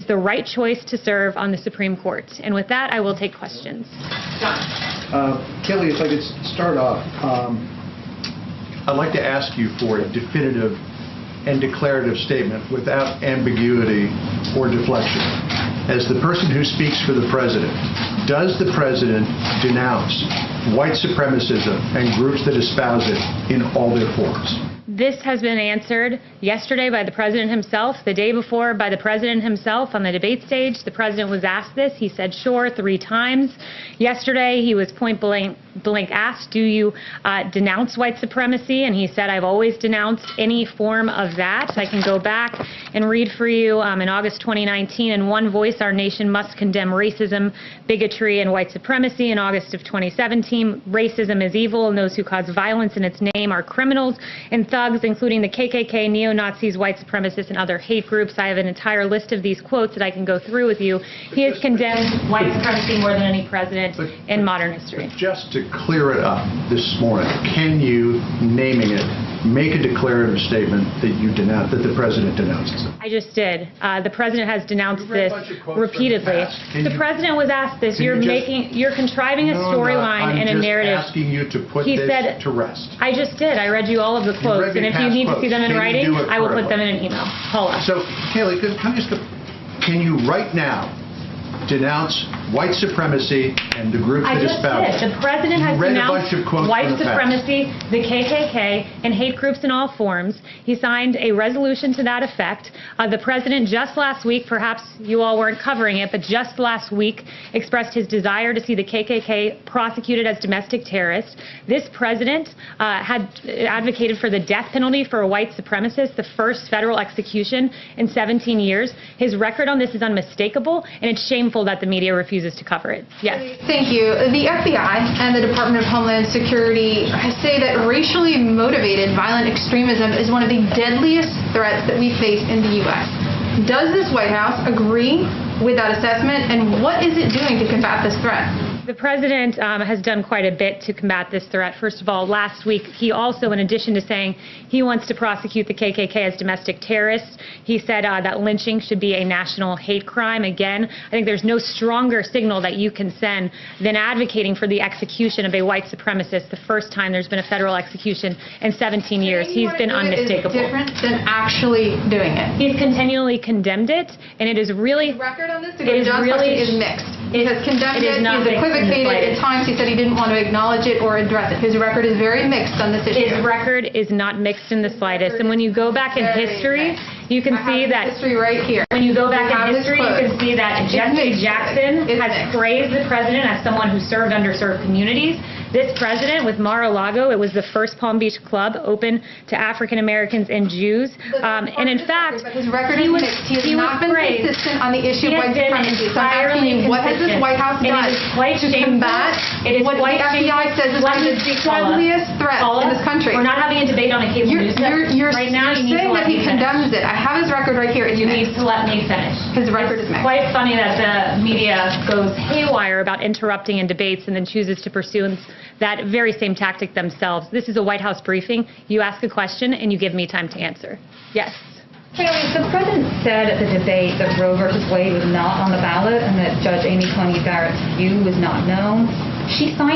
the right choice to serve on the Supreme Court. And with that, I will take questions. Kayleigh, if I could start off, I'd like to ask you for a definitive and declarative statement without ambiguity or deflection. As the person who speaks for the President, does the President denounce white supremacism and groups that espouse it in all their forms? This has been answered yesterday by the President himself, the day before by the President himself on the debate stage. The President was asked this. He said, sure, 3 times. Yesterday, he was point blank asked, do you denounce white supremacy? And he said, I've always denounced any form of that. I can go back and read for you in August 2019, in one voice, our nation must condemn racism, bigotry, and white supremacy. In August of 2017, racism is evil, and those who cause violence in its name are criminals and thugs, including the KKK, neo-Nazis, white supremacists, and other hate groups. I have an entire list of these quotes that I can go through with you. He has condemned white supremacy more than any president in modern history. Just to clear it up this morning, can you, naming it, make a declarative statement that you denounce, that the President denounces it? I just did. The President has denounced this repeatedly. The President was asked this. You're contriving a storyline and a narrative. I'm just asking you to put this to rest. I just did. I read you all of the quotes, and if you need to see them in writing, I will put them in an email. Paula. So, Kayleigh, can you right now denounce white supremacy and the groups that espouse it? The President has denounced white supremacy, the KKK, and hate groups in all forms. He signed a resolution to that effect. The President just last week, perhaps you all weren't covering it, but just last week expressed his desire to see the KKK prosecuted as domestic terrorists. This President had advocated for the death penalty for a white supremacist, the first federal execution in 17 years. His record on this is unmistakable, and it's shameful that the media refuses to cover it. Yes. Thank you. The FBI and the Department of Homeland Security say that racially motivated violent extremism is one of the deadliest threats that we face in the U.S. Does this White House agree with that assessment, and what is it doing to combat this threat? The President has done quite a bit to combat this threat. First of all, last week, he also, in addition to saying he wants to prosecute the KKK as domestic terrorists, he said that lynching should be a national hate crime. Again, I think there's no stronger signal that you can send than advocating for the execution of a white supremacist, the first time there's been a federal execution in 17 years. He's been unmistakable. Is different than actually doing it. He's continually condemned it, and it is really... The record on this is mixed. He has condemned it. He's equivocated at times. He said he didn't want to acknowledge it or address it. His record is very mixed on this issue. His record is not mixed in the slightest. And when you go back in history, you can see that history right here. When you go back in history, you can see that Jesse Jackson has praised the President as someone who served underserved communities. This President, with Mar-a-Lago, it was the first Palm Beach club open to African Americans and Jews. And in fact, his record is mixed. He has not been consistent on the issue of white supremacy. So I'm asking you, what has this White House done to combat what the FBI says is one of the deadliest threats in this country? We're not having a debate on a cable news network right now. You're saying that he condemns it. I have his record right here. You need to let me finish. His record is mixed. It's quite funny that the media goes haywire about interrupting in debates and then chooses to pursue that very same tactic themselves. This is a White House briefing. You ask a question and you give me time to answer. Yes. Kayleigh, the President said at the debate that Roe v. Wade was not on the ballot and that Judge Amy Coney Barrett's view was not known. She signed